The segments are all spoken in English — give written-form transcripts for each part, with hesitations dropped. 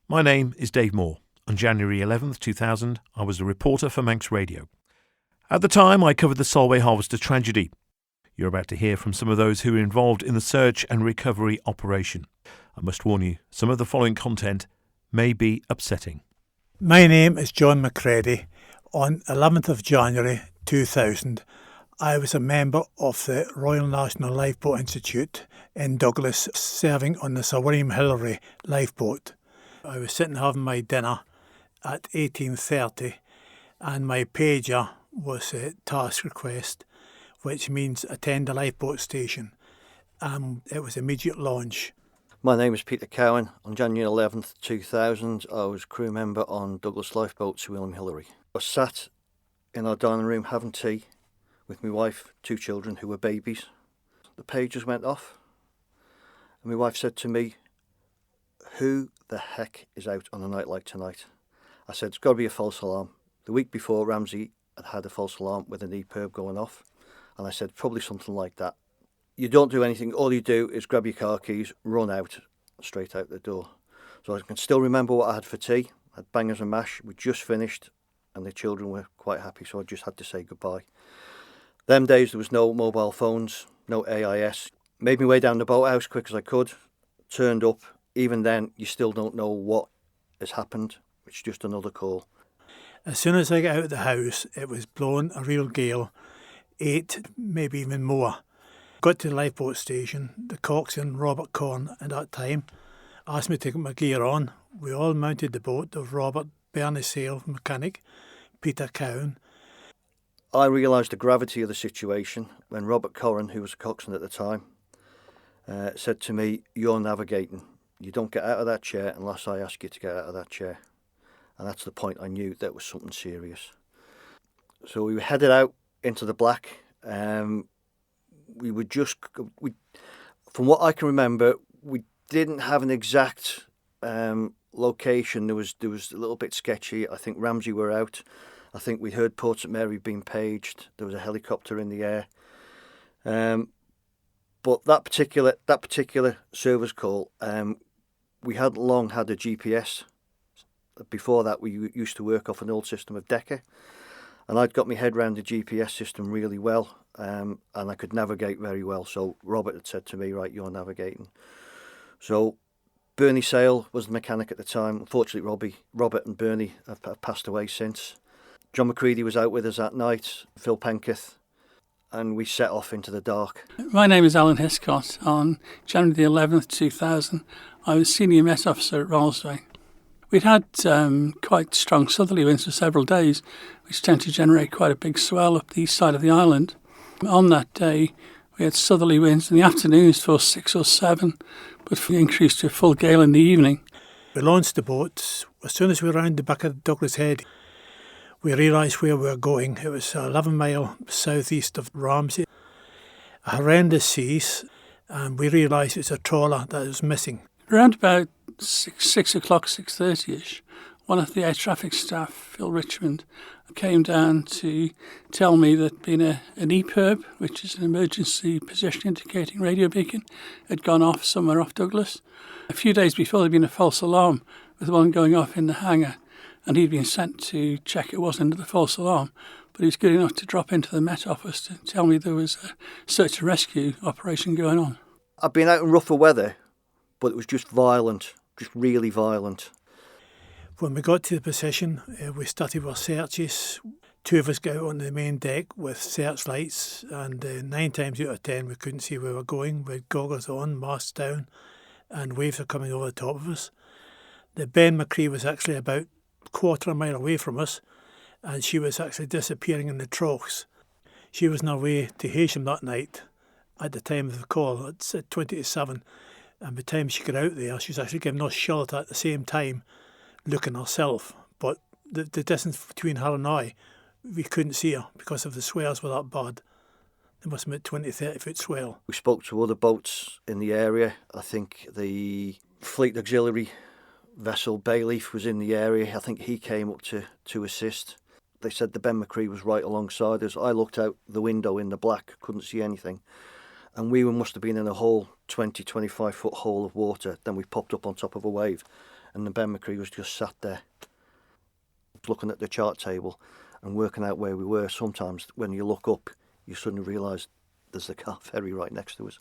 My name is Dave Moore. On January 11th, 2000, I was a reporter for Manx Radio. At the time, I covered the Solway Harvester tragedy. You're about to hear from some of those who were involved in the search and recovery operation. I must warn you, some of the following content may be upsetting. My name is John McCready. On 11th of January 2000, I was a member of the Royal National Lifeboat Institute in Douglas, serving on the Sir William Hillary lifeboat. I was sitting having my dinner at 18:30 and my pager was a task request, which means attend a lifeboat station. It was immediate launch. My name is Peter Cowan. On January 11th, 2000, I was crew member on Douglas Lifeboat Sir William Hillary. I was sat in our dining room having tea with my wife, 2 children who were babies. The pagers went off and my wife said to me, "Who the heck is out on a night like tonight?" I said, "It's got to be a false alarm." The week before, Ramsey had a false alarm with an EPIRB going off, and I said, probably something like that. You don't do anything, all you do is grab your car keys, run out, straight out the door. So I can still remember what I had for tea. I had bangers and mash, we just finished, and the children were quite happy, so I just had to say goodbye. Them days there was no mobile phones, no AIS. Made my way down the boathouse quick as I could, turned up. Even then, you still don't know what has happened. It's just another call. As soon as I got out of the house, it was blowing a real gale, 8, maybe even more. Got to the lifeboat station. The coxswain, Robert Corn, at that time, asked me to get my gear on. We all mounted the boat. There was Robert, Bernie Sale, mechanic, Peter Cowan. I realised the gravity of the situation when Robert Corran, who was a coxswain at the time, said to me, "You're navigating. You don't get out of that chair unless I ask you to get out of that chair." And that's the point I knew that was something serious. So we were headed out into the black. From what I can remember, we didn't have an exact location. There was a little bit sketchy. I think Ramsey were out. I think we heard Port St Mary being paged. There was a helicopter in the air. But that particular service call, we hadn't long had a GPS. Before that, we used to work off an old system of Decker, and I'd got my head around the GPS system really well, and I could navigate very well. So Robert had said to me, "Right, you're navigating." So Bernie Sale was the mechanic at the time. Unfortunately, Robert and Bernie have passed away since. John McCready was out with us that night, Phil Penketh, and we set off into the dark. My name is Alan Hiscott. On January the 11th, 2000, I was senior Met Officer at Rollsway. We'd had quite strong southerly winds for several days, which tend to generate quite a big swell up the east side of the island. On that day, we had southerly winds in the afternoons for 6 or 7, but we increased to a full gale in the evening. We launched the boat. As soon as we were round the back of Douglas Head, we realised where we were going. It was 11 mile southeast of Ramsey. A horrendous seas, and we realised it's a trawler that was missing. Around about 6 o'clock, 6:30ish, one of the air traffic staff, Phil Richmond, came down to tell me that being an EPIRB, which is an emergency position indicating radio beacon, had gone off somewhere off Douglas. A few days before, there'd been a false alarm with one going off in the hangar, and he'd been sent to check it wasn't the false alarm, but he was good enough to drop into the Met Office to tell me there was a search and rescue operation going on. I've been out in rougher weather, but it was just violent, just really violent. When we got to the position, we started our searches. 2 of us got out on the main deck with searchlights, and 9 times out of 10 we couldn't see where we were going. We had goggles on, masks down, and waves were coming over the top of us. The Ben McCree was actually about a quarter of a mile away from us, and she was actually disappearing in the troughs. She was on her way to Heysham that night at the time of the call. It's at 20 to 7. And by the time she got out there, she was actually giving us shelter at the same time, looking herself. But the distance between her and I, we couldn't see her because of the swells were that bad. There must have been 20, 30 foot swell. We spoke to other boats in the area. I think the Fleet Auxiliary vessel Bayleaf was in the area. I think he came up to assist. They said the Ben McCree was right alongside us. I looked out the window in the black, couldn't see anything. And we must have been in a whole 20, 25 foot hole of water. Then we popped up on top of a wave and the Ben McCree was just sat there looking at the chart table and working out where we were. Sometimes when you look up, you suddenly realise there's the car ferry right next to us.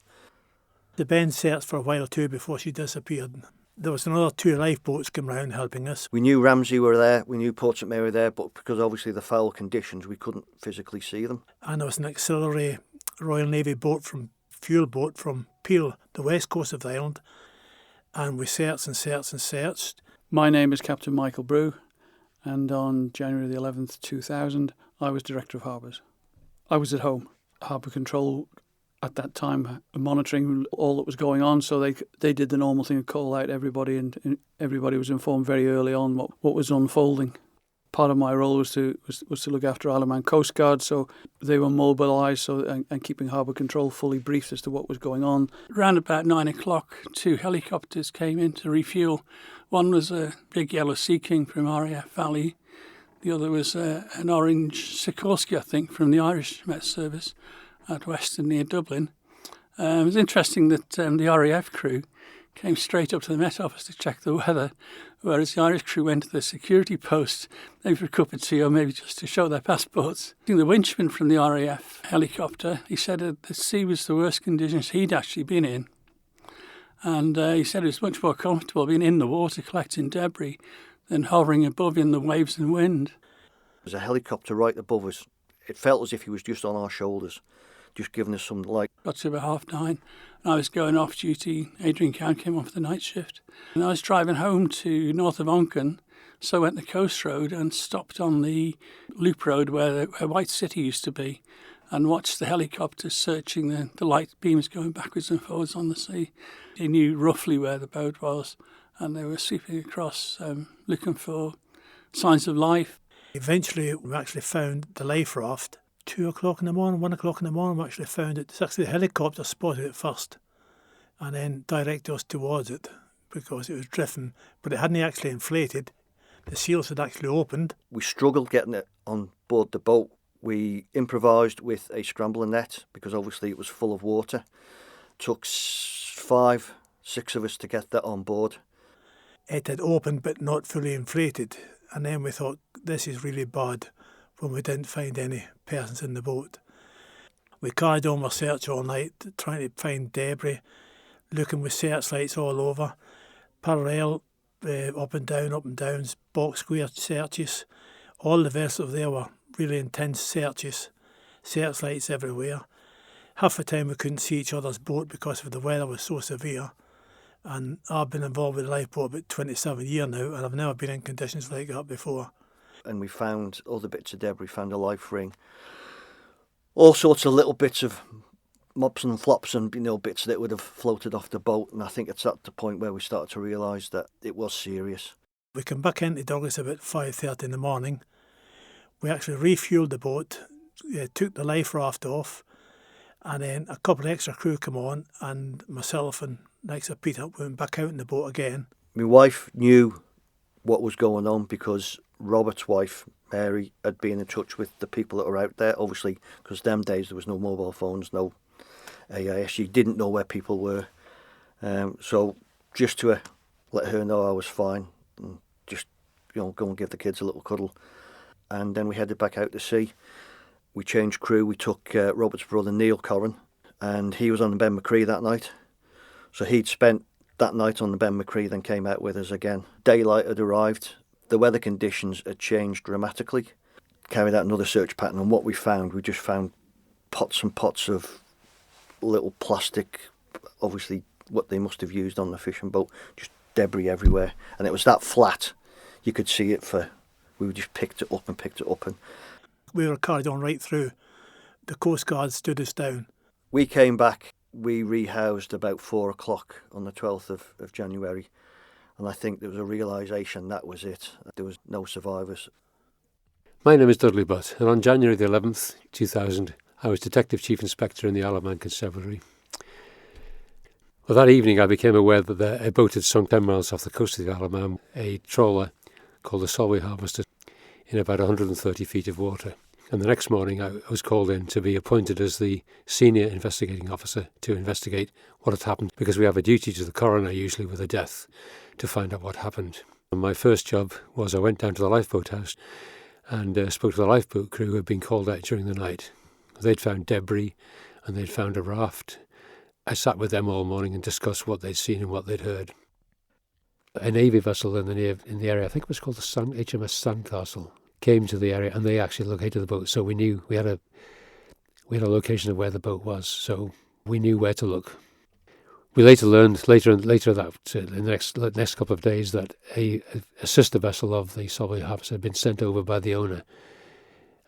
The Ben searched for a while or two before she disappeared. There was another 2 lifeboats come round helping us. We knew Ramsey were there, we knew Port St Mary were there, but because obviously the foul conditions, we couldn't physically see them. And there was an auxiliary Royal Navy fuel boat from Peel, the west coast of the island. And we searched and searched and searched. My name is Captain Michael Brew, and on January the 11th, 2000, I was Director of Harbours. I was at home. Harbour Control at that time monitoring all that was going on, so they did the normal thing of call out everybody, and everybody was informed very early on what was unfolding. Part of my role was to look after Isle of Man Coast Guard, so they were mobilised and keeping Harbour Control fully briefed as to what was going on. Around about 9 o'clock, 2 helicopters came in to refuel. One was a big yellow Sea King from RAF Valley. The other was an orange Sikorsky, I think, from the Irish Met Service out western near Dublin. It was interesting that the RAF crew came straight up to the Met Office to check the weather, whereas the Irish crew went to the security post, maybe for a cup of tea or maybe just to show their passports. I think the winchman from the RAF helicopter, he said that the sea was the worst conditions he'd actually been in. And he said it was much more comfortable being in the water collecting debris than hovering above in the waves and wind. There's a helicopter right above us. It felt as if he was just on our shoulders, just giving us some light. Got to about 9:30, and I was going off duty. Adrian Cowan came off the night shift. And I was driving home to north of Onken, so I went the coast road and stopped on the loop road where White City used to be, and watched the helicopters searching the light beams going backwards and forwards on the sea. They knew roughly where the boat was, and they were sweeping across looking for signs of life. Eventually, we actually found the life raft. 2 o'clock in the morning, 1 o'clock in the morning, we actually found it. It's actually the helicopter spotted it first and then directed us towards it because it was drifting, but it hadn't actually inflated. The seals had actually opened. We struggled getting it on board the boat. We improvised with a scrambler net because obviously it was full of water. Took 5, 6 of us to get that on board. It had opened but not fully inflated, and then we thought, this is really bad, when we didn't find any persons in the boat. We carried on our search all night, trying to find debris, looking with searchlights all over, parallel, up and downs, box square searches. All the vessels there were really intense searches, searchlights everywhere. Half the time we couldn't see each other's boat because the weather was so severe. And I've been involved with the lifeboat about 27 years now, and I've never been in conditions like that before. And we found other bits of debris, found a life ring, all sorts of little bits of mops and flops and bits that would have floated off the boat. And I think it's at the point where we started to realise that it was serious. We came back into Douglas about 5:30 in the morning. We actually refuelled the boat, took the life raft off, and then a couple of extra crew come on, and myself and next to Peter went back out in the boat again. My wife knew what was going on because Robert's wife, Mary, had been in touch with the people that were out there, obviously, because them days there was no mobile phones, no AIS. She didn't know where people were. So just to let her know I was fine and just, go and give the kids a little cuddle. And then we headed back out to sea. We changed crew. We took Robert's brother, Neil Corran, and he was on the Ben McCree that night. So he'd spent that night on the Ben McCree, then came out with us again. Daylight had arrived. The weather conditions had changed dramatically. Carried out another search pattern, and what we just found pots and pots of little plastic, obviously what they must have used on the fishing boat, just debris everywhere. And it was that flat, you could see it we just picked it up. And we were carried on right through. The Coast Guard stood us down. We came back, we rehoused about 4 o'clock on the 12th of January. And I think there was a realisation that was it. There was no survivors. My name is Dudley Butt, and on January the 11th, 2000, I was Detective Chief Inspector in the Isle of Man Constabulary. Well, that evening I became aware that a boat had sunk 10 miles off the coast of the Isle of Man, a trawler called the Solway Harvester, in about 130 feet of water. And the next morning I was called in to be appointed as the senior investigating officer to investigate what had happened, because we have a duty to the coroner, usually with a death, to find out what happened. And my first job was I went down to the lifeboat house and spoke to the lifeboat crew who had been called out during the night. They'd found debris and they'd found a raft. I sat with them all morning and discussed what they'd seen and what they'd heard. A Navy vessel in the area, I think it was called the HMS Sandcastle, came to the area and they actually located the boat. So we knew we had a location of where the boat was, so we knew where to look. We later learned, in the next couple of days, that a sister vessel of the Solway Harvester had been sent over by the owner,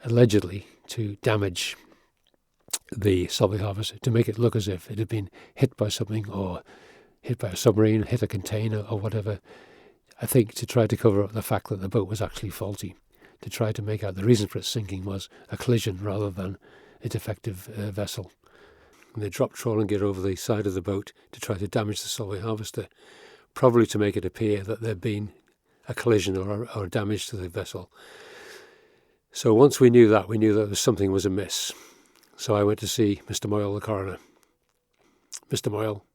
allegedly to damage the Solway Harvester, to make it look as if it had been hit by something or hit by a submarine, hit a container or whatever. I think to try to cover up the fact that the boat was actually faulty, to try to make out the reason for its sinking was a collision rather than a defective vessel. And they dropped trawling gear over the side of the boat to try to damage the Solway Harvester, probably to make it appear that there'd been a collision or damage to the vessel. So once we knew that something was amiss. So I went to see Mr. Moyle, the coroner. Mr. Moyle,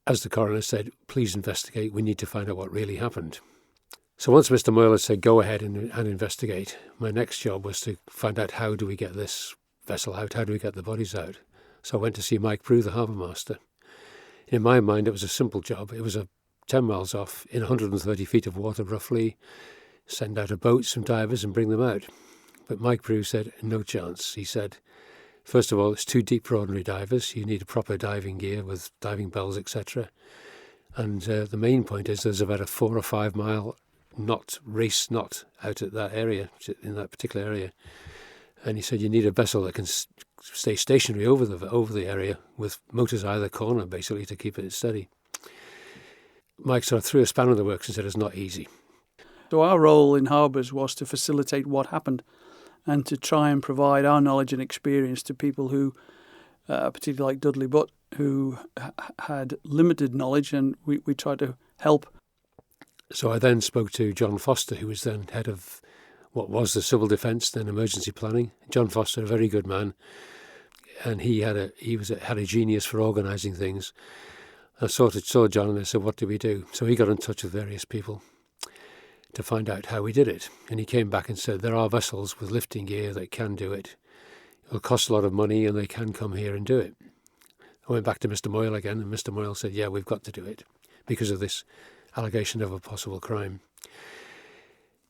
as the coroner said, please investigate, we need to find out what really happened. So once Mr. Moyle had said go ahead and investigate, my next job was to find out how do we get this vessel out, how do we get the bodies out. So I went to see Mike Brew, the harbour master. In my mind, it was a simple job. It was 10 miles off, in 130 feet of water roughly, send out a boat, some divers and bring them out. But Mike Brew said, no chance. He said, first of all, it's too deep for ordinary divers. You need a proper diving gear with diving bells, etc. And the main point is there's about a 4 or 5 mile race knot out at that area, in that particular area. And he said you need a vessel that can stay stationary over the area with motors either corner, basically, to keep it steady. Mike sort of threw a spanner in the works and said it's not easy. So our role in harbours was to facilitate what happened and to try and provide our knowledge and experience to people who, particularly like Dudley Butt, who had limited knowledge, and we tried to help. So I then spoke to John Foster, who was then head of what was the civil defence, then emergency planning. John Foster, a very good man, and he had a genius for organising things. I saw John and I said, what do we do? So he got in touch with various people to find out how we did it. And he came back and said, there are vessels with lifting gear that can do it. It'll cost a lot of money and they can come here and do it. I went back to Mr. Moyle again, and Mr. Moyle said, yeah, we've got to do it because of this allegation of a possible crime.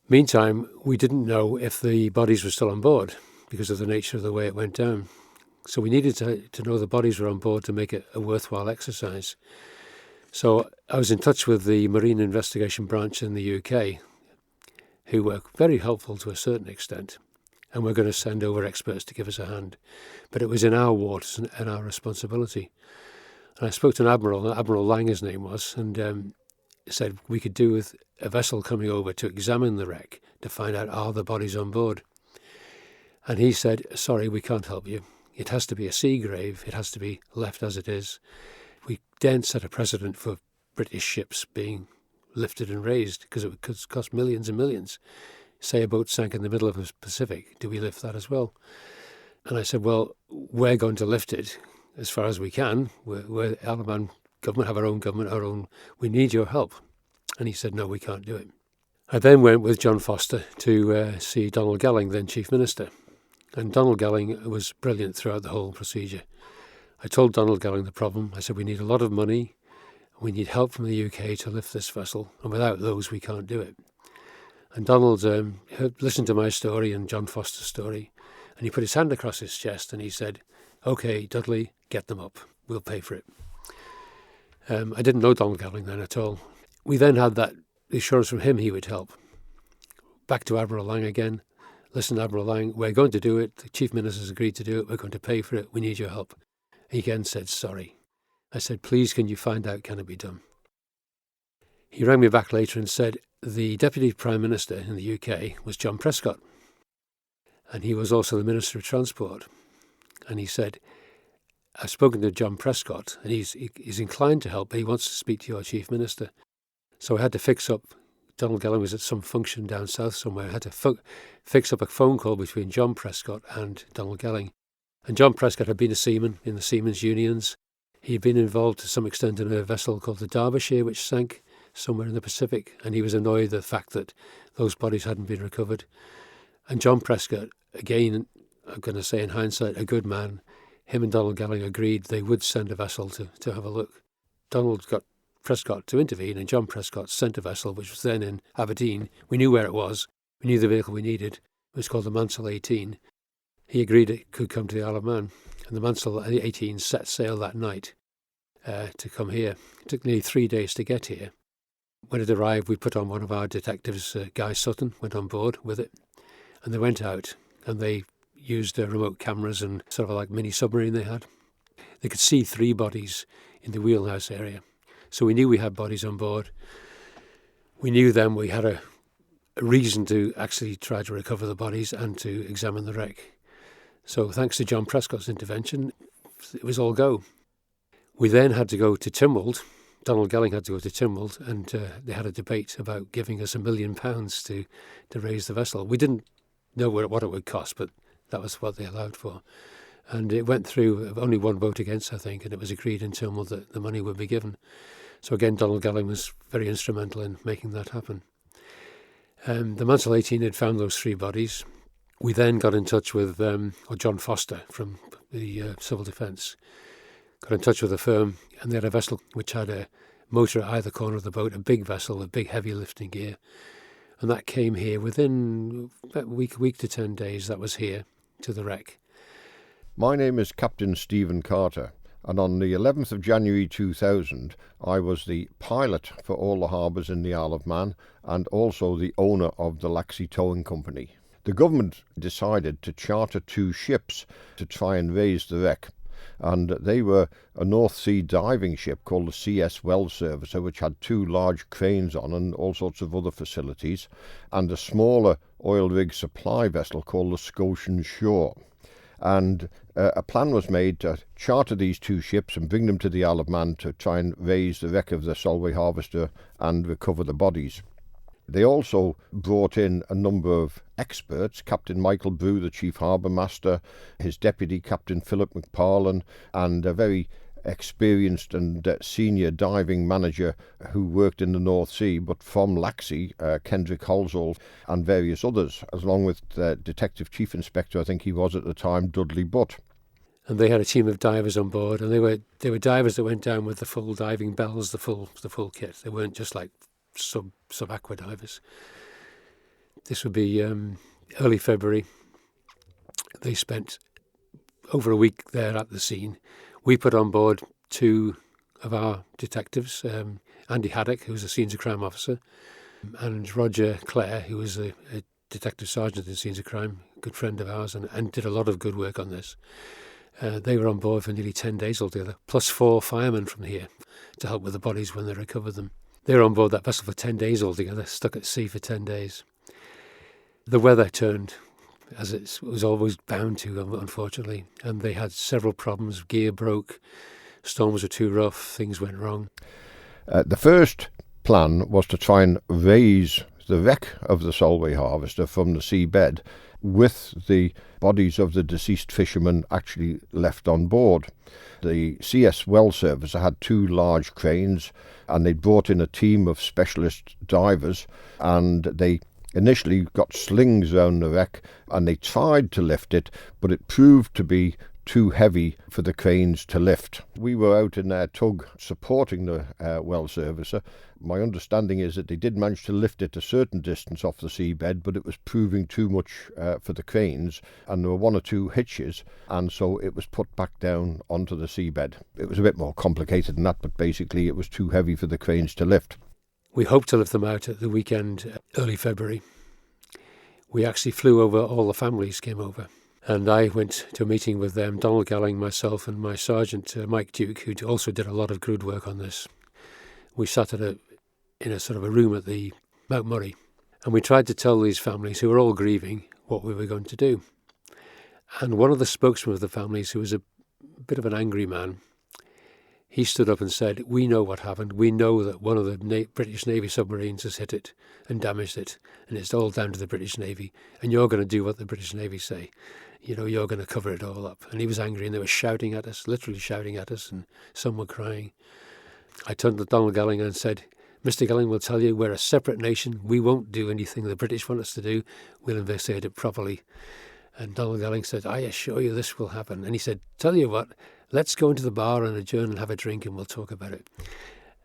Meantime, we didn't know if the bodies were still on board because of the nature of the way it went down. So we needed to know the bodies were on board to make it a worthwhile exercise. So I was in touch with the Marine Investigation Branch in the UK, who were very helpful to a certain extent, and we're going to send over experts to give us a hand. But it was in our waters and our responsibility. And I spoke to an Admiral Lang his name was, and said we could do with a vessel coming over to examine the wreck to find out are the bodies on board. And he said, sorry, we can't help you. It has to be a sea grave. It has to be left as it is. We daren't set a precedent for British ships being lifted and raised because it would cost millions and millions. Say a boat sank in the middle of the Pacific, do we lift that as well? And I said, well, we're going to lift it as far as we can. We're Alaman government, have our own, we need your help. And he said, no, we can't do it. I then went with John Foster to see Donald Gelling, then Chief Minister. And Donald Gelling was brilliant throughout the whole procedure. I told Donald Gelling the problem. I said, we need a lot of money. We need help from the UK to lift this vessel. And without those, we can't do it. And Donald listened to my story and John Foster's story. And he put his hand across his chest and he said, OK, Dudley, get them up. We'll pay for it. I didn't know Donald Gelling then at all. We then had that assurance from him he would help. Back to Admiral Lang again. Listen, Admiral Lang, we're going to do it. The Chief Minister's agreed to do it. We're going to pay for it. We need your help. He again said, sorry. I said, please, can you find out, can it be done? He rang me back later and said, the Deputy Prime Minister in the UK was John Prescott. And he was also the Minister of Transport. And he said, I've spoken to John Prescott, and he's inclined to help, but he wants to speak to your Chief Minister. So I had to fix up, Donald Gelling was at some function down south somewhere, I had to fix up a phone call between John Prescott and Donald Gelling. And John Prescott had been a seaman in the seamen's unions. He'd been involved to some extent in a vessel called the Derbyshire, which sank somewhere in the Pacific, and he was annoyed at the fact that those bodies hadn't been recovered. And John Prescott, again, I'm going to say in hindsight, a good man, him and Donald Galling agreed they would send a vessel to have a look. Donald got Prescott to intervene, and John Prescott sent a vessel, which was then in Aberdeen. We knew where it was. We knew the vehicle we needed. It was called the Mansell 18. He agreed it could come to the Isle of Man, and the Mansell 18 set sail that night to come here. It took nearly 3 days to get here. When it arrived, we put on one of our detectives, Guy Sutton, went on board with it, and they went out, and they used remote cameras and sort of like mini submarine they had. They could see 3 bodies in the wheelhouse area. So we knew we had bodies on board. We knew then we had a reason to actually try to recover the bodies and to examine the wreck. So thanks to John Prescott's intervention, it was all go. We then had to go to Tynwald. Donald Galling had to go to Tynwald, and they had a debate about giving us £1 million to raise the vessel. We didn't know what it would cost, but that was what they allowed for. And it went through, only one vote against, I think, and it was agreed in Tynwald that the money would be given. So again, Donald Galling was very instrumental in making that happen. The Mansell 18 had found those 3 bodies. We then got in touch with John Foster from the Civil Defence. Got in touch with a firm, and they had a vessel which had a motor at either corner of the boat, a big vessel with big heavy lifting gear. And that came here within about a week to 10 days. That was here to the wreck. My name is Captain Stephen Carter, and on the 11th of January 2000, I was the pilot for all the harbours in the Isle of Man and also the owner of the Laxey Towing Company. The government decided to charter 2 ships to try and raise the wreck, and they were a North Sea diving ship called the CS Well Servicer, which had 2 large cranes on and all sorts of other facilities, and a smaller oil rig supply vessel called the Scotian Shore. And a plan was made to charter these 2 ships and bring them to the Isle of Man to try and raise the wreck of the Solway Harvester and recover the bodies. They also brought in a number of experts, Captain Michael Brew, the Chief Harbour Master, his deputy, Captain Philip McParlin, and a very experienced and senior diving manager who worked in the North Sea, but from Laxey, Kendrick Holsall, and various others, along with Detective Chief Inspector, I think he was at the time, Dudley Butt. And they had a team of divers on board, and they were divers that went down with the full diving bells, the full kit. They weren't just like sub-aqua divers. This would be early February. They spent over a week there at the scene. We put on board 2 of our detectives, Andy Haddock, who was a scenes of crime officer, and Roger Clare, who was a detective sergeant in scenes of crime, a good friend of ours, and did a lot of good work on this. They were on board for nearly 10 days altogether, plus 4 firemen from here to help with the bodies when they recovered them. They were on board that vessel for 10 days altogether, stuck at sea for 10 days. The weather turned, as it was always bound to, unfortunately, and they had several problems. Gear broke, storms were too rough, things went wrong. The first plan was to try and raise the wreck of the Solway Harvester from the seabed with the bodies of the deceased fishermen actually left on board. The CS Well Servicer had 2 large cranes, and they brought in a team of specialist divers, and they initially got slings around the wreck, and they tried to lift it, but it proved to be too heavy for the cranes to lift. We were out in their tug supporting the well servicer. My understanding is that they did manage to lift it a certain distance off the seabed, but it was proving too much for the cranes, and there were 1 or 2 hitches, and so it was put back down onto the seabed. It was a bit more complicated than that, but basically it was too heavy for the cranes to lift. We hoped to lift them out at the weekend, early February. We actually flew over, all the families came over. And I went to a meeting with them, Donald Galling, myself, and my sergeant, Mike Duke, who also did a lot of good work on this. We sat in a sort of a room at the Mount Murray, and we tried to tell these families, who were all grieving, what we were going to do. And one of the spokesmen of the families, who was a bit of an angry man, he stood up and said, "We know what happened. We know that one of the British Navy submarines has hit it and damaged it, and it's all down to the British Navy, and you're going to do what the British Navy say. You know, you're going to cover it all up." And he was angry, and they were shouting at us, literally shouting at us, and some were crying. I turned to Donald Galling and said, Mr. Gelling will tell you we're a separate nation. We won't do anything the British want us to do. We'll investigate it properly. And Donald Gelling said, I assure you this will happen. And he said, tell you what, let's go into the bar and adjourn and have a drink and we'll talk about it.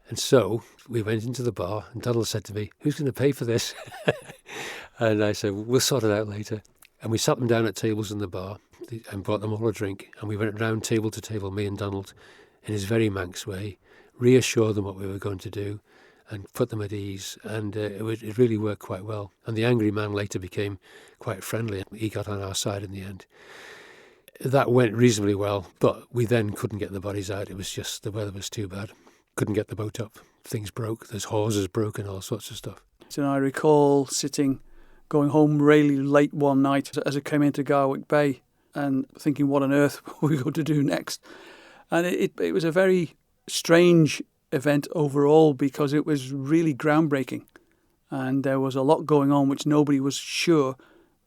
And so we went into the bar and Donald said to me, who's going to pay for this? And I said, we'll sort it out later. And we sat them down at tables in the bar and brought them all a drink. And we went round table to table, me and Donald, in his very Manx way, reassured them what we were going to do and put them at ease. And it really worked quite well. And the angry man later became quite friendly. He got on our side in the end. That went reasonably well, but we then couldn't get the bodies out. It was just the weather was too bad. Couldn't get the boat up. Things broke. There's hawsers broken, all sorts of stuff. So I recall going home really late one night as I came into Garwick Bay and thinking, what on earth were we going to do next? And it was a very strange event overall because it was really groundbreaking. And there was a lot going on which nobody was sure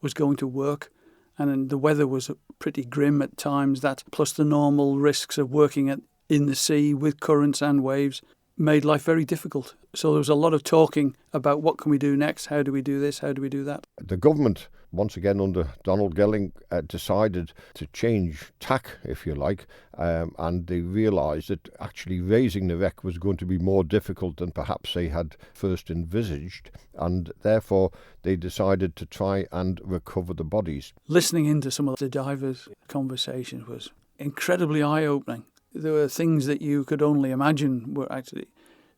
was going to work. And the weather was pretty grim at times. That, plus the normal risks of working in the sea with currents and waves, made life very difficult. So there was a lot of talking about what can we do next, how do we do this, how do we do that. The government, once again under Donald Gelling, decided to change tack, if you like, and they realised that actually raising the wreck was going to be more difficult than perhaps they had first envisaged, and therefore they decided to try and recover the bodies. Listening into some of the divers' conversations was incredibly eye-opening. There were things that you could only imagine were actually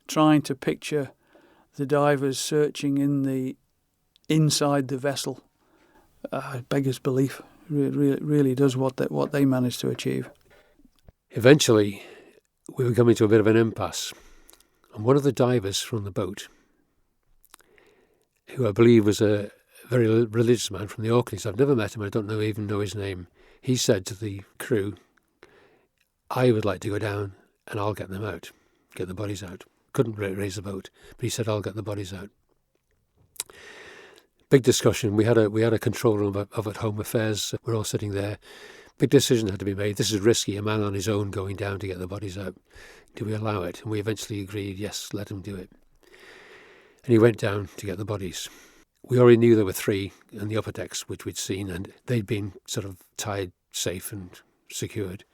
trying to picture the divers searching inside the vessel. Beggars belief. Really does what they managed to achieve. Eventually, we were coming to a bit of an impasse. And one of the divers from the boat, who I believe was a very religious man from the Orkneys, I've never met him, I don't even know his name, he said to the crew, I would like to go down and I'll get them out, get the bodies out. Couldn't raise the boat, but he said, I'll get the bodies out. Big discussion. We had a control room of at home affairs. We're all sitting there. Big decision had to be made. This is risky, a man on his own going down to get the bodies out. Do we allow it? And we eventually agreed, yes, let him do it. And he went down to get the bodies. We already knew there were 3 in the upper decks, which we'd seen, and they'd been sort of tied safe and secured.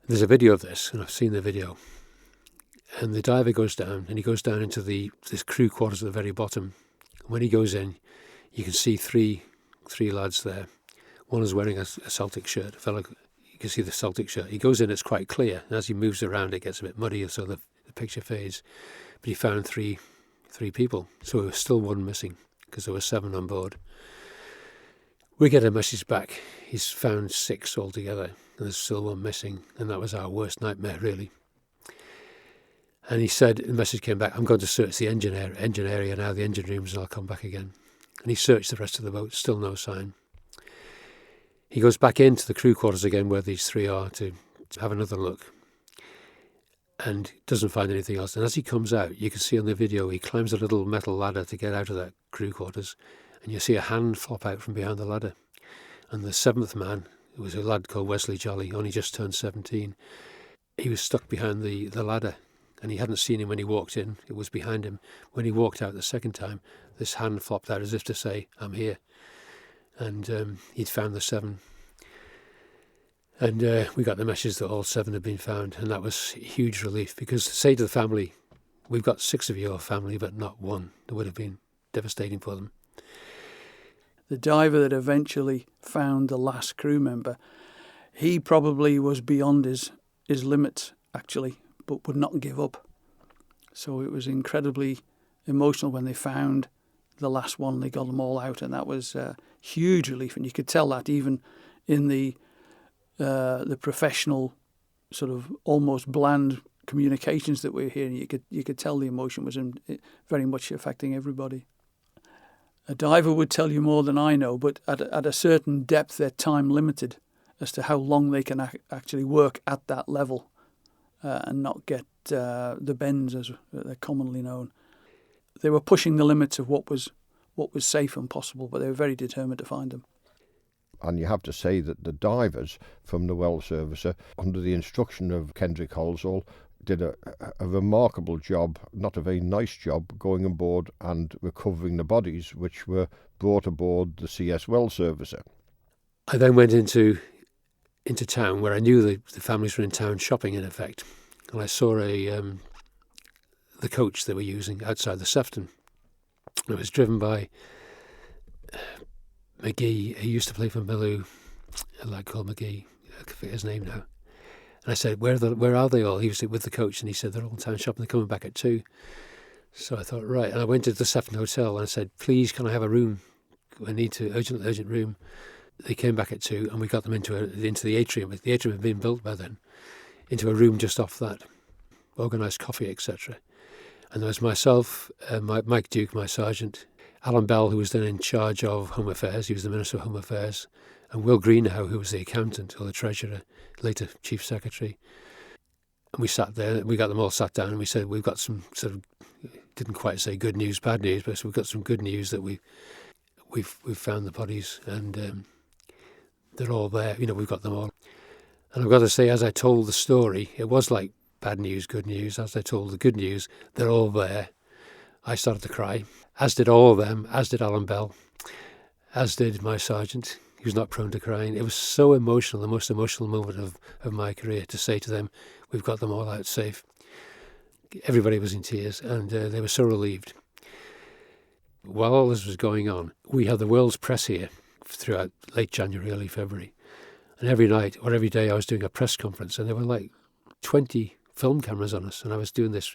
There's a video of this, and I've seen the video. And the diver goes down, and he goes down into this crew quarters at the very bottom. When he goes in, you can see three lads there. One is wearing a Celtic shirt. You can see the Celtic shirt. He goes in, it's quite clear. And as he moves around, it gets a bit muddy, so the picture fades. But he found three people. So there was still one missing, because there were 7 on board. We get a message back. He's found 6 altogether, and there's still one missing. And that was our worst nightmare, really. And he said, the message came back, I'm going to search the engine area now, the engine rooms, and I'll come back again. And he searched the rest of the boat, still no sign. He goes back into the crew quarters again where these 3 are to have another look, and doesn't find anything else. And as he comes out, you can see on the video, he climbs a little metal ladder to get out of that crew quarters, and you see a hand flop out from behind the ladder. And the 7th man, who was a lad called Wesley Jolly, only just turned 17, he was stuck behind the ladder. And he hadn't seen him when he walked in. It was behind him. When he walked out the second time, this hand flopped out as if to say, I'm here. And he'd found the 7. And we got the message that all 7 had been found. And that was a huge relief, because to say to the family, we've got 6 of your family, but not 1, that would have been devastating for them. The diver that eventually found the last crew member, he probably was beyond his limits, actually, but would not give up. So it was incredibly emotional when they found the last one. They got them all out, and that was a huge relief. And you could tell that even in the professional, sort of almost bland communications that we're hearing. You could tell the emotion was very much affecting everybody. A diver would tell you more than I know, but at a certain depth, they're time limited as to how long they can actually work at that level. And not get the bends, as they're commonly known. They were pushing the limits of what was safe and possible, but they were very determined to find them. And you have to say that the divers from the Well Servicer, under the instruction of Kendrick Halsall, did a remarkable job, not a very nice job, going on board and recovering the bodies which were brought aboard the CS Well Servicer. I then went into town where I knew the families were in town shopping, in effect, and I saw the coach they were using outside the Sefton. It was driven by McGee. He used to play for Milloo, a lad called McGee. I forget his name now. And I said, where are they all? He was with the coach, and he said, they're all in town shopping, they're coming back at 2. So I thought, right. And I went to the Sefton Hotel and I said, please, can I have a room? I need to, urgent room. They came back at 2 and we got them into the atrium. The atrium had been built by then, into a room just off that, organised coffee, etc. And there was myself, Mike Duke, my sergeant, Alan Bell, who was then in charge of Home Affairs, he was the Minister of Home Affairs, and Will Greenhow, who was the accountant or the treasurer, later Chief Secretary. And we sat there, we got them all sat down, and we said, we've got some sort of, didn't quite say good news, bad news, but we've got some good news that we've found the bodies, and they're all there, we've got them all. And I've got to say, as I told the story, it was like bad news, good news. As I told the good news, they're all there. I started to cry, as did all of them, as did Alan Bell, as did my sergeant. He was not prone to crying. It was so emotional, the most emotional moment of my career, to say to them, we've got them all out safe. Everybody was in tears, and they were so relieved. While all this was going on, we had the world's press here throughout late January, early February. And every night or every day I was doing a press conference, and there were like 20 film cameras on us, and I was doing this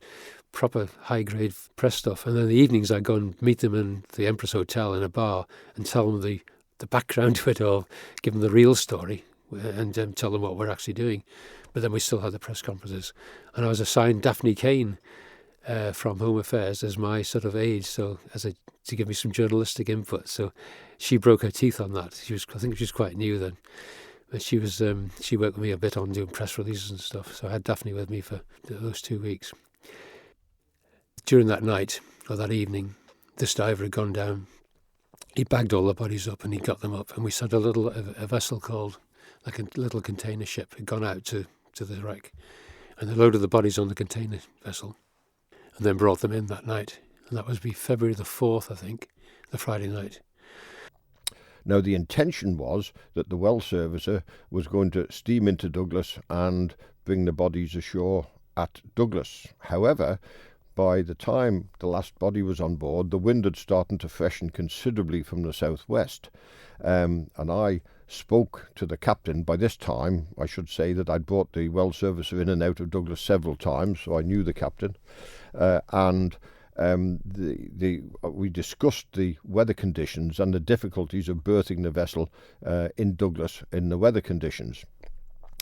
proper high-grade press stuff. And then in the evenings I'd go and meet them in the Empress Hotel in a bar and tell them the background to it all, give them the real story, and tell them what we're actually doing. But then we still had the press conferences. And I was assigned Daphne Kane from Home Affairs as my sort of aide, so to give me some journalistic input. So she broke her teeth on that. I think she was quite new then. But she worked with me a bit on doing press releases and stuff. So I had Daphne with me for those 2 weeks. During that night, or that evening, this diver had gone down. He bagged all the bodies up and he got them up. And we had a vessel called, like a little container ship, had gone out to the wreck. And they loaded the bodies on the container vessel and then brought them in that night. And that was February the 4th, I think, the Friday night. Now, the intention was that the well servicer was going to steam into Douglas and bring the bodies ashore at Douglas. However, by the time the last body was on board, the wind had started to freshen considerably from the southwest. And I spoke to the captain. By this time, I should say that I'd brought the well servicer in and out of Douglas several times, so I knew the captain. We discussed the weather conditions and the difficulties of berthing the vessel in Douglas in the weather conditions.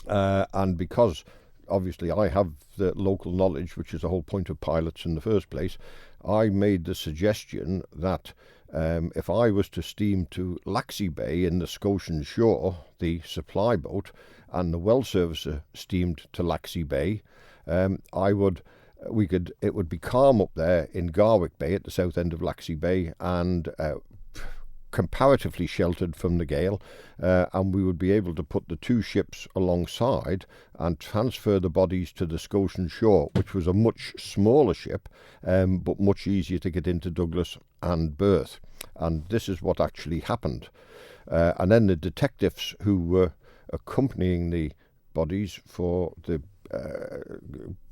And because obviously I have the local knowledge, which is the whole point of pilots in the first place, I made the suggestion that if I was to steam to Laxey Bay in the Scotian Shore, the supply boat, and the well servicer steamed to Laxey Bay, it would be calm up there in Garwick Bay at the south end of Laxey Bay, and comparatively sheltered from the gale, and we would be able to put the two ships alongside and transfer the bodies to the Scotian Shore, which was a much smaller ship, but much easier to get into Douglas and berth. And this is what actually happened. And then the detectives who were accompanying the bodies for the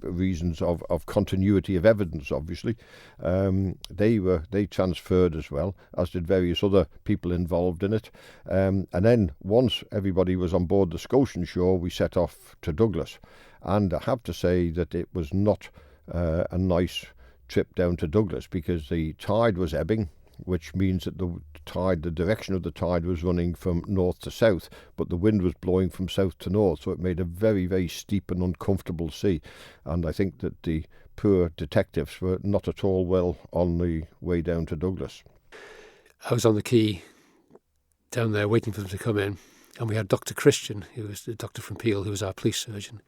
reasons of continuity of evidence, obviously, they transferred as well, as did various other people involved in it. And then once everybody was on board the Scotian Shore, we set off to Douglas. And I have to say that it was not a nice trip down to Douglas, because the tide was ebbing, which means that the direction of the tide was running from north to south, but the wind was blowing from south to north, so it made a very, very steep and uncomfortable sea. And I think that the poor detectives were not at all well on the way down to Douglas. I was on the quay down there waiting for them to come in, and we had Dr. Christian, who was the doctor from Peel, who was our police surgeon.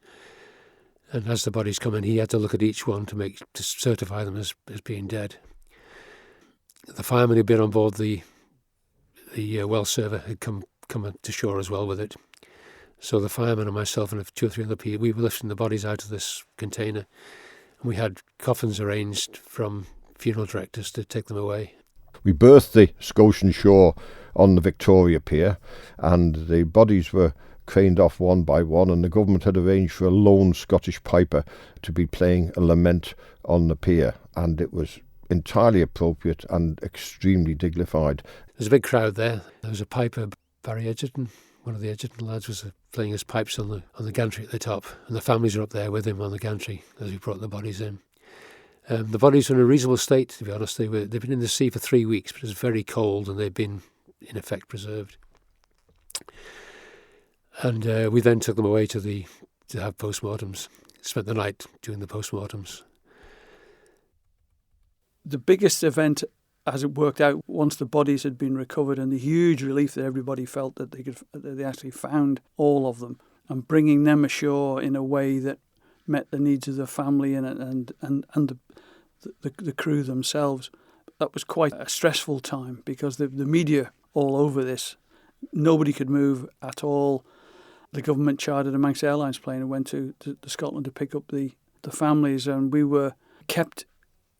And as the bodies come in, he had to look at each one to certify them as being dead. The fireman who'd been on board the well server had come to shore as well with it. So the fireman and myself and 2 or 3 other people, we were lifting the bodies out of this container. And we had coffins arranged from funeral directors to take them away. We berthed the Scotian shore on the Victoria Pier, and the bodies were craned off one by one, and the government had arranged for a lone Scottish piper to be playing a lament on the pier, and it was entirely appropriate and extremely dignified. There's a big crowd there. There was a piper, Barry Edgerton. One of the Edgerton lads was playing his pipes on the gantry at the top, and the families were up there with him on the gantry as we brought the bodies in. The bodies were in a reasonable state, to be honest. They'd been in the sea for 3 weeks, but it was very cold, and they'd been, in effect, preserved. And we then took them away to have post-mortems. Spent the night doing the post-mortems. The biggest event, as it worked out, once the bodies had been recovered, and the huge relief that everybody felt that they actually found all of them, and bringing them ashore in a way that met the needs of the family and the crew themselves. That was quite a stressful time, because the media all over this, nobody could move at all. The government chartered a Manx Airlines plane and went to Scotland to pick up the families, and we were kept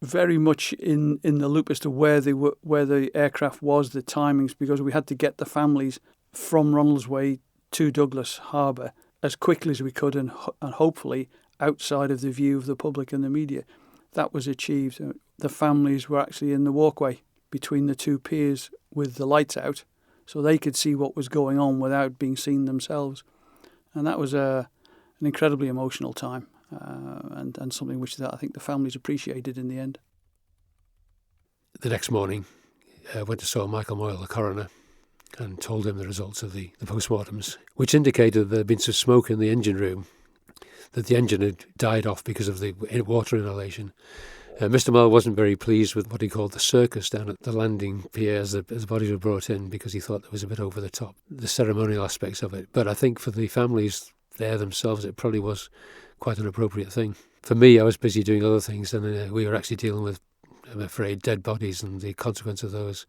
very much in the loop as to where the aircraft was, the timings, because we had to get the families from Ronaldsway to Douglas Harbour as quickly as we could, and hopefully outside of the view of the public and the media. That was achieved. The families were actually in the walkway between the 2 piers with the lights out, so they could see what was going on without being seen themselves. And that was an incredibly emotional time, and something which I think the families appreciated in the end. The next morning, I went to saw Michael Moyle, the coroner, and told him the results of the post-mortems, which indicated there had been some smoke in the engine room, that the engine had died off because of the water inhalation. Mr. Moyle wasn't very pleased with what he called the circus down at the landing pier as the bodies were brought in, because he thought it was a bit over the top, the ceremonial aspects of it. But I think for the families there themselves, it probably was quite an appropriate thing. For me, I was busy doing other things, and we were actually dealing with, I'm afraid, dead bodies and the consequence of those.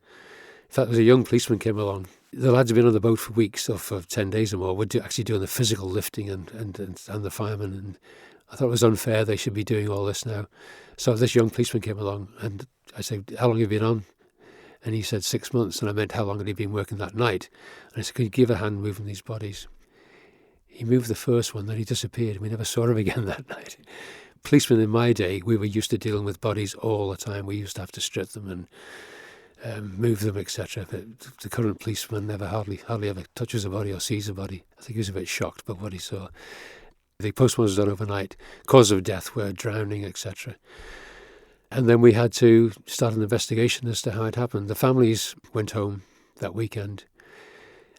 In fact, there was a young policeman came along. The lads had been on the boat for weeks, or for 10 days or more, were actually doing the physical lifting and the firemen. And I thought it was unfair, they should be doing all this now. So this young policeman came along, and I said, "How long have you been on?" And he said 6 months, and I meant how long had he been working that night. And I said, "Could you give a hand moving these bodies?" He moved the first one, then he disappeared. We never saw him again that night. Policemen in my day, we were used to dealing with bodies all the time. We used to have to strip them and move them, etc. But the current policeman never hardly ever touches a body or sees a body. I think he was a bit shocked by what he saw. The postmortem was done overnight. Cause of death were drowning, etc. And then we had to start an investigation as to how it happened. The families went home that weekend.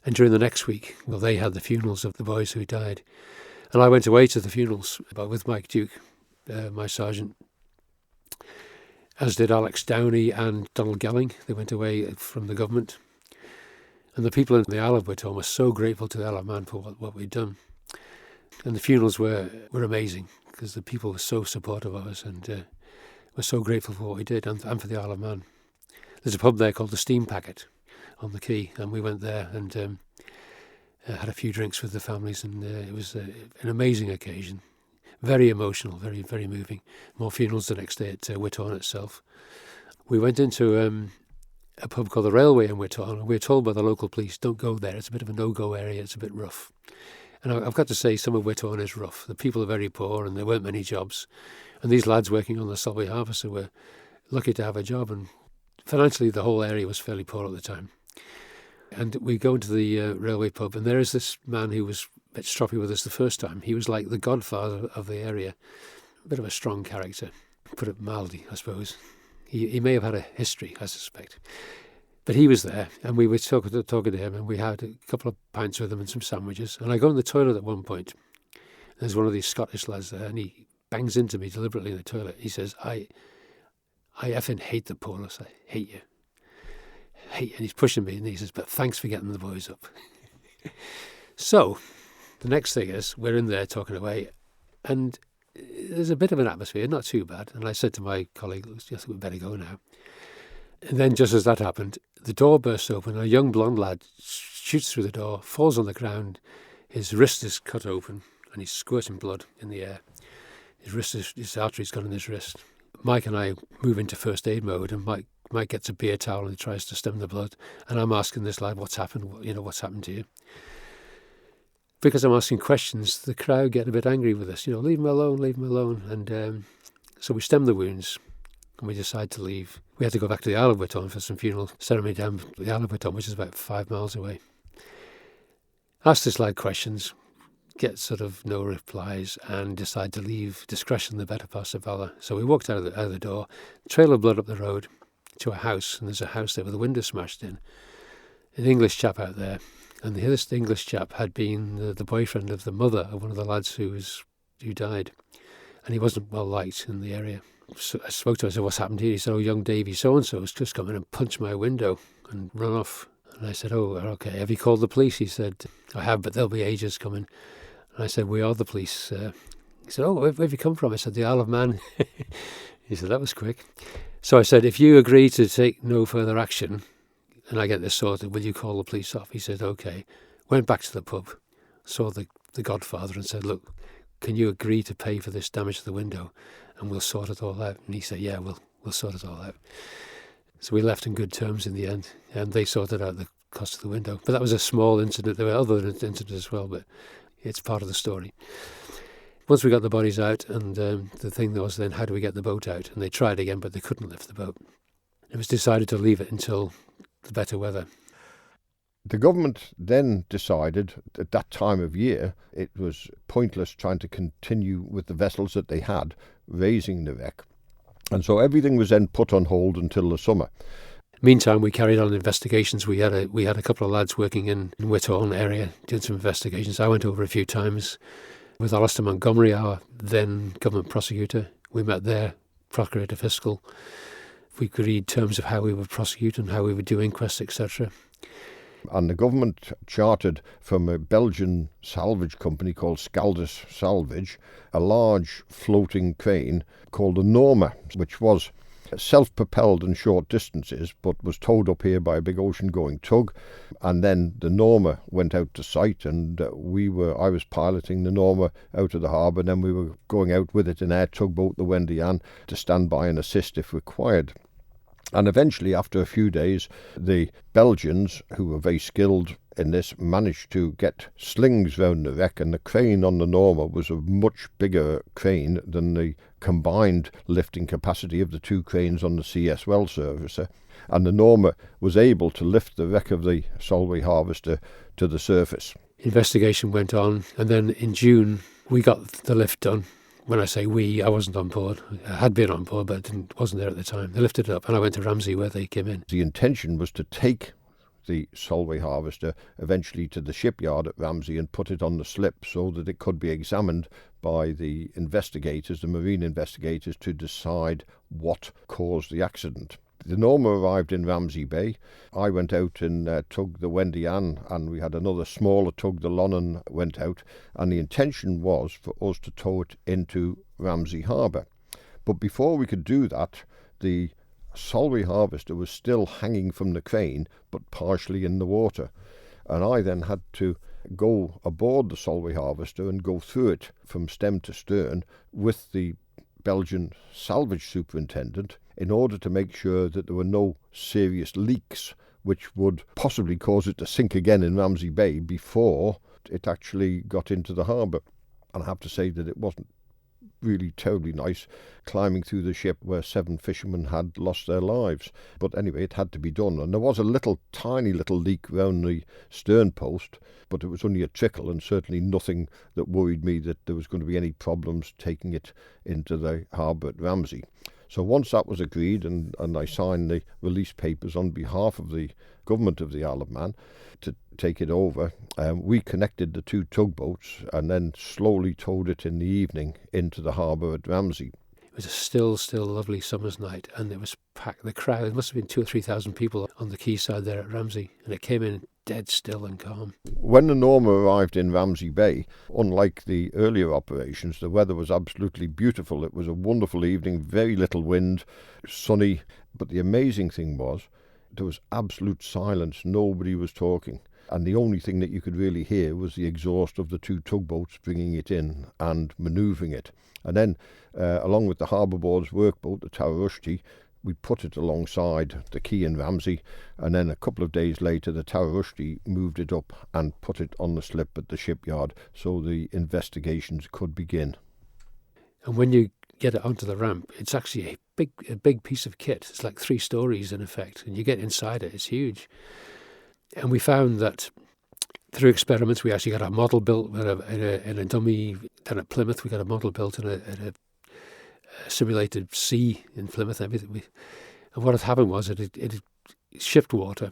And during the next week, well, they had the funerals of the boys who died. And I went away to the funerals with Mike Duke, my sergeant, as did Alex Downey and Donald Gelling. They went away from the government. And the people in the Isle of Wight were so grateful to the Isle of Man for what we'd done. And the funerals were amazing, because the people were so supportive of us and were so grateful for what we did, and for the Isle of Man. There's a pub there called the Steam Packet on the quay, and we went there and had a few drinks with the families, and it was an amazing occasion. Very emotional, very, very moving. More funerals the next day at Whitthorn itself. We went into a pub called the Railway in Whitthorn, and we were told by the local police, don't go there, it's a bit of a no-go area, it's a bit rough. And I've got to say, some of Whitthorn is rough. The people are very poor, and there weren't many jobs. And these lads working on the Solway Harvester were lucky to have a job, and financially the whole area was fairly poor at the time. And we go into the Railway pub, and there is this man who was a bit stroppy with us the first time. He was like the godfather of the area, a bit of a strong character, put it mildly, I suppose. He may have had a history, I suspect. But he was there, and we were talking to him, and we had a couple of pints with him and some sandwiches. And I go in the toilet at one point. There's one of these Scottish lads there, and he bangs into me deliberately in the toilet. He says, I effing hate the poorness. I hate you. And he's pushing me, and he says, but thanks for getting the boys up. So the next thing is, we're in there talking away, and there's a bit of an atmosphere, not too bad. And I said to my colleague, I think we better go now. And then just as that happened, the door bursts open, and a young blonde lad shoots through the door, falls on the ground. His wrist is cut open and he's squirting blood in the air. His artery's gone in his wrist. Mike and I move into first aid mode, and Mike gets a beer towel and he tries to stem the blood. And I'm asking this lad, what's happened? What's happened to you? Because I'm asking questions, the crowd get a bit angry with us. Leave him alone. And so we stem the wounds and we decide to leave. We had to go back to the Isle of Wight for some funeral ceremony down the Isle of Wight, which is about 5 miles away. Ask this lad questions, get sort of no replies, and decide to leave. Discretion, the better part of valour. So we walked out of the door, trail of blood up the road to a house, and there's a house there with a window smashed in. An English chap out there, and this English chap had been the boyfriend of the mother of one of the lads who died, and he wasn't well liked in the area. So I spoke to him, I said, what's happened here? He said, young Davy so-and-so has just come in and punched my window and run off. And I said, okay, have you called the police? He said, I have, but there'll be agents coming. And I said, we are the police. He said, where have you come from? I said, the Isle of Man. He said, that was quick. So I said, if you agree to take no further action and I get this sorted, will you call the police off? He said, okay. Went back to the pub, saw the Godfather and said, look, can you agree to pay for this damage to the window and we'll sort it all out? And he said, yeah, we'll sort it all out. So we left in good terms in the end, and they sorted out the cost of the window. But that was a small incident. There were other incidents as well, but it's part of the story. Once we got the bodies out, and the thing was then, how do we get the boat out? And they tried again, but they couldn't lift the boat. It was decided to leave it until the better weather. The government then decided at that time of year it was pointless trying to continue with the vessels that they had raising the wreck. And so everything was then put on hold until the summer. Meantime, we carried on investigations. We had a couple of lads working in Whithorn area doing some investigations. I went over a few times with Alistair Montgomery, our then government prosecutor. We met there, Procurator Fiscal. We agreed terms of how we would prosecute and how we would do inquests, etc. And the government chartered from a Belgian salvage company called Scallop Salvage a large floating crane called the Norma, which was self-propelled in short distances but was towed up here by a big ocean-going tug. And then the Norma went out to sight, and I was piloting the Norma out of the harbour, and then we were going out with it in our tugboat, the Wendy Ann, to stand by and assist if required. And eventually, after a few days, the Belgians, who were very skilled in this, managed to get slings round the wreck, and the crane on the Norma was a much bigger crane than the combined lifting capacity of the two cranes on the CS Well Servicer. And the Norma was able to lift the wreck of the Solway Harvester to the surface. Investigation went on, and then in June, we got the lift done. When I say we, I wasn't on board. I had been on board, but wasn't there at the time. They lifted it up, and I went to Ramsey where they came in. The intention was to take the Solway Harvester eventually to the shipyard at Ramsey and put it on the slip so that it could be examined by the investigators, the marine investigators, to decide what caused the accident. The Norma arrived in Ramsey Bay. I went out in tug the Wendy Ann, and we had another smaller tug, the Lonnon, went out, and the intention was for us to tow it into Ramsey Harbour. But before we could do that, the Solway Harvester was still hanging from the crane, but partially in the water. And I then had to go aboard the Solway Harvester and go through it from stem to stern with the Belgian salvage superintendent in order to make sure that there were no serious leaks which would possibly cause it to sink again in Ramsey Bay before it actually got into the harbour. And I have to say that it wasn't really terribly nice climbing through the ship where 7 fishermen had lost their lives. But anyway, it had to be done. And there was a tiny little leak round the stern post, but it was only a trickle, and certainly nothing that worried me that there was going to be any problems taking it into the harbour at Ramsey. So once that was agreed, and I signed the release papers on behalf of the government of the Isle of Man to take it over, we connected the 2 tugboats and then slowly towed it in the evening into the harbour at Ramsey. It was a still lovely summer's night, and it was packed. The crowd, it must have been 2,000 or 3,000 people on the quayside there at Ramsey, and it came in dead still and calm. When the Norma arrived in Ramsey Bay, unlike the earlier operations, the weather was absolutely beautiful. It was a wonderful evening, very little wind, sunny. But the amazing thing was there was absolute silence. Nobody was talking. and the only thing that you could really hear was the exhaust of the two tugboats bringing it in and manoeuvring it. And then, along with the harbour board's workboat, the Tararushti, we put it alongside the quay in Ramsey, and then a couple of days later the Tararushti moved it up and put it on the slip at the shipyard so the investigations could begin. And when you get it onto the ramp, it's actually a big piece of kit. It's like 3 stories in effect, and you get inside it, it's huge. And we found that through experiments, we actually got a model built in a dummy down at Plymouth. We got a model built in a simulated sea in Plymouth. And everything. And what had happened was it had shipped water.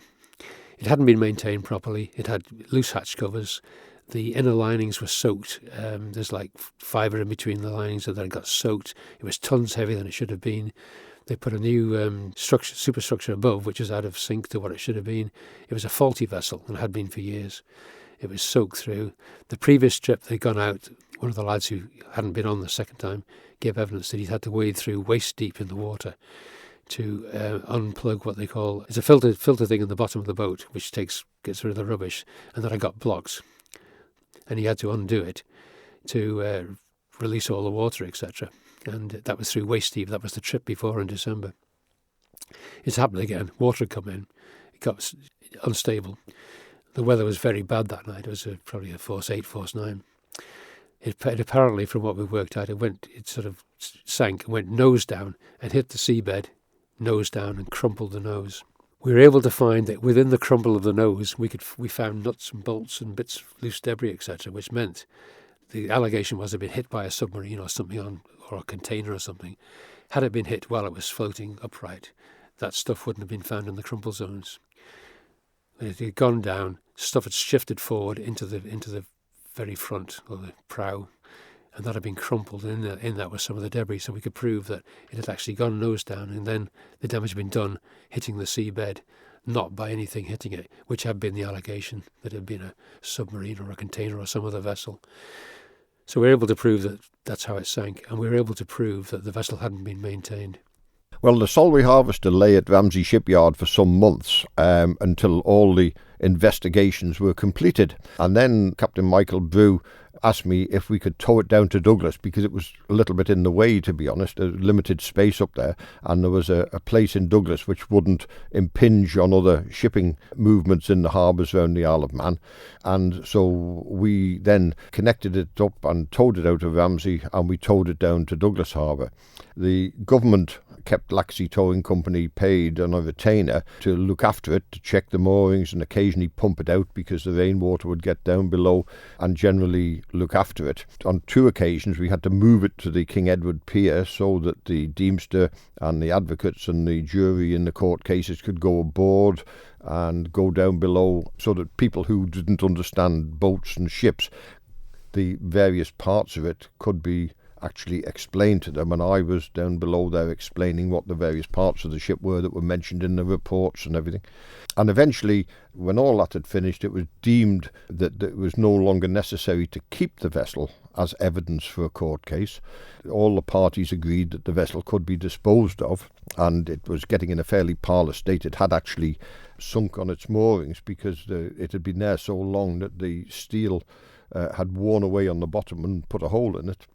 It hadn't been maintained properly. It had loose hatch covers. The inner linings were soaked. There's like fibre in between the linings, and then it got soaked. It was tons heavier than it should have been. They put a new superstructure above, which is out of sync to what it should have been. It was a faulty vessel and had been for years. It was soaked through. The previous trip they'd gone out, one of the lads who hadn't been on the second time gave evidence that he'd had to wade through waist deep in the water to unplug what they call, it's a filter thing in the bottom of the boat, which gets rid of the rubbish, and then I got blocks. And he had to undo it to release all the water, etc. And that was through waist deep. That was the trip before in December. It's happened again. Water had come in. It got unstable. The weather was very bad that night. It was probably a force 8, force 9. It apparently, from what we worked out, it sort of sank and went nose down and hit the seabed, nose down, and crumpled the nose. We were able to find that within the crumple of the nose, we found nuts and bolts and bits of loose debris, etc., which meant the allegation was it had been hit by a submarine or something or a container or something. Had it been hit while it was floating upright, that stuff wouldn't have been found in the crumple zones. When it had gone down, stuff had shifted forward into the very front or the prow, and that had been crumpled, and in that was some of the debris, so we could prove that it had actually gone nose down, and then the damage had been done hitting the seabed, not by anything hitting it, which had been the allegation, that it had been a submarine or a container or some other vessel. So we were able to prove that that's how it sank, and we were able to prove that the vessel hadn't been maintained. Well, the Solway Harvester lay at Ramsey shipyard for some months until all the investigations were completed. And then Captain Michael Brew asked me if we could tow it down to Douglas, because it was a little bit in the way, to be honest. There's limited space up there, and there was a place in Douglas which wouldn't impinge on other shipping movements in the harbours around the Isle of Man. And so we then connected it up and towed it out of Ramsey, and we towed it down to Douglas Harbour. The government kept Laxey Towing Company paid on a retainer to look after it, to check the moorings and occasionally pump it out because the rainwater would get down below, and generally look after it. On 2 occasions we had to move it to the King Edward Pier so that the Deemster and the advocates and the jury in the court cases could go aboard and go down below, so that people who didn't understand boats and ships, the various parts of it could be actually explained to them, and I was down below there explaining what the various parts of the ship were that were mentioned in the reports and everything. And eventually, when all that had finished, it was deemed that it was no longer necessary to keep the vessel as evidence for a court case. All the parties agreed that the vessel could be disposed of, and it was getting in a fairly parlous state. It had actually sunk on its moorings because it had been there so long that the steel had worn away on the bottom and put a hole in it.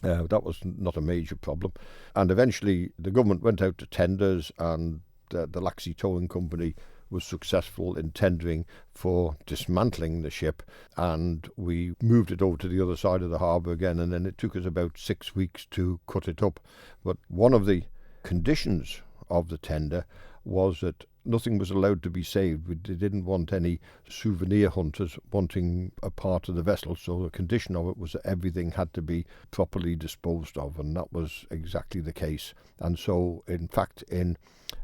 That was not a major problem. And eventually the government went out to tenders, and the Laxey Towing Company was successful in tendering for dismantling the ship, and we moved it over to the other side of the harbour again, and then it took us about 6 weeks to cut it up. But one of the conditions of the tender was that nothing was allowed to be saved. They didn't want any souvenir hunters wanting a part of the vessel, so the condition of it was that everything had to be properly disposed of, and that was exactly the case. And so, in fact, in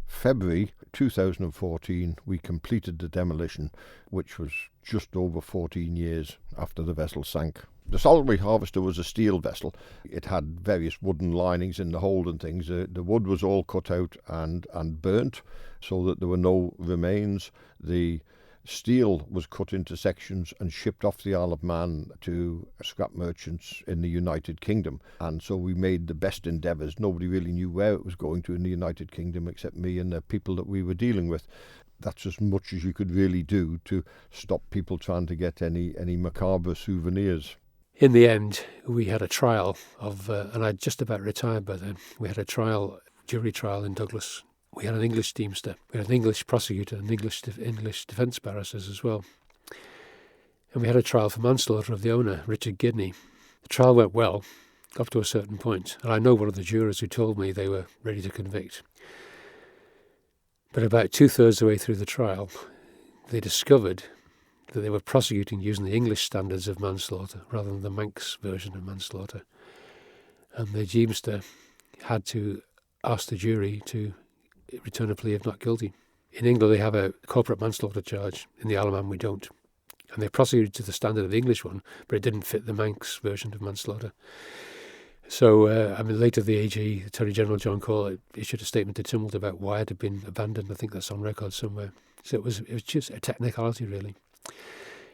February 2014, we completed the demolition, which was just over 14 years after the vessel sank. The Solway Harvester was a steel vessel. It had various wooden linings in the hold and things. The wood was all cut out and burnt so that there were no remains. The steel was cut into sections and shipped off the Isle of Man to scrap merchants in the United Kingdom. And so we made the best endeavours. Nobody really knew where it was going to in the United Kingdom except me and the people that we were dealing with. that's as much as you could really do to stop people trying to get any macabre souvenirs. In the end, we had a trial of, and I'd just about retired by then, we had a jury trial in Douglas. We had an English teamster, we had an English prosecutor and English defence barristers as well. And we had a trial for manslaughter of the owner, Richard Gidney. The trial went well, up to a certain point, and I know one of the jurors who told me they were ready to convict. But about 2/3 of the way through the trial, they discovered that they were prosecuting using the English standards of manslaughter rather than the Manx version of manslaughter. And the Jeemster had to ask the jury to return a plea of not guilty. In England, they have a corporate manslaughter charge. In the Isle of Man, we don't. And they prosecuted to the standard of the English one, but it didn't fit the Manx version of manslaughter. So, later the AG, Attorney General John Call, issued a statement to Tynwald about why it had been abandoned. I think that's on record somewhere. So it was just a technicality, really.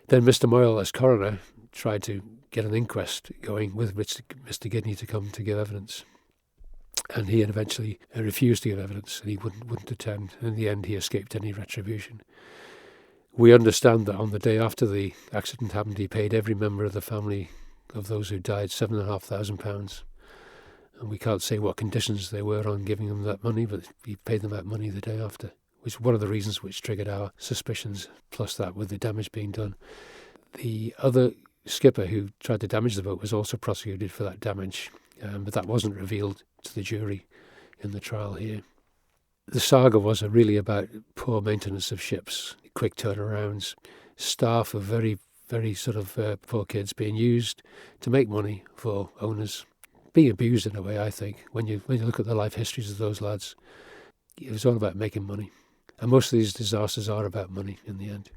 Then Mr. Moyle, as coroner, tried to get an inquest going with Mr. Gidney to come to give evidence. And he had eventually refused to give evidence, and he wouldn't attend. In the end, he escaped any retribution. We understand that on the day after the accident happened, he paid every member of the family of those who died £7,500. And we can't say what conditions they were on giving them that money, but he paid them that money the day after, which is one of the reasons which triggered our suspicions, plus that with the damage being done. The other skipper who tried to damage the boat was also prosecuted for that damage, but that wasn't revealed to the jury in the trial here. The saga was really about poor maintenance of ships, quick turnarounds, staff of very, very sort of poor kids being used to make money for owners, being abused in a way, I think. When you look at the life histories of those lads, it was all about making money. And most of these disasters are about money in the end.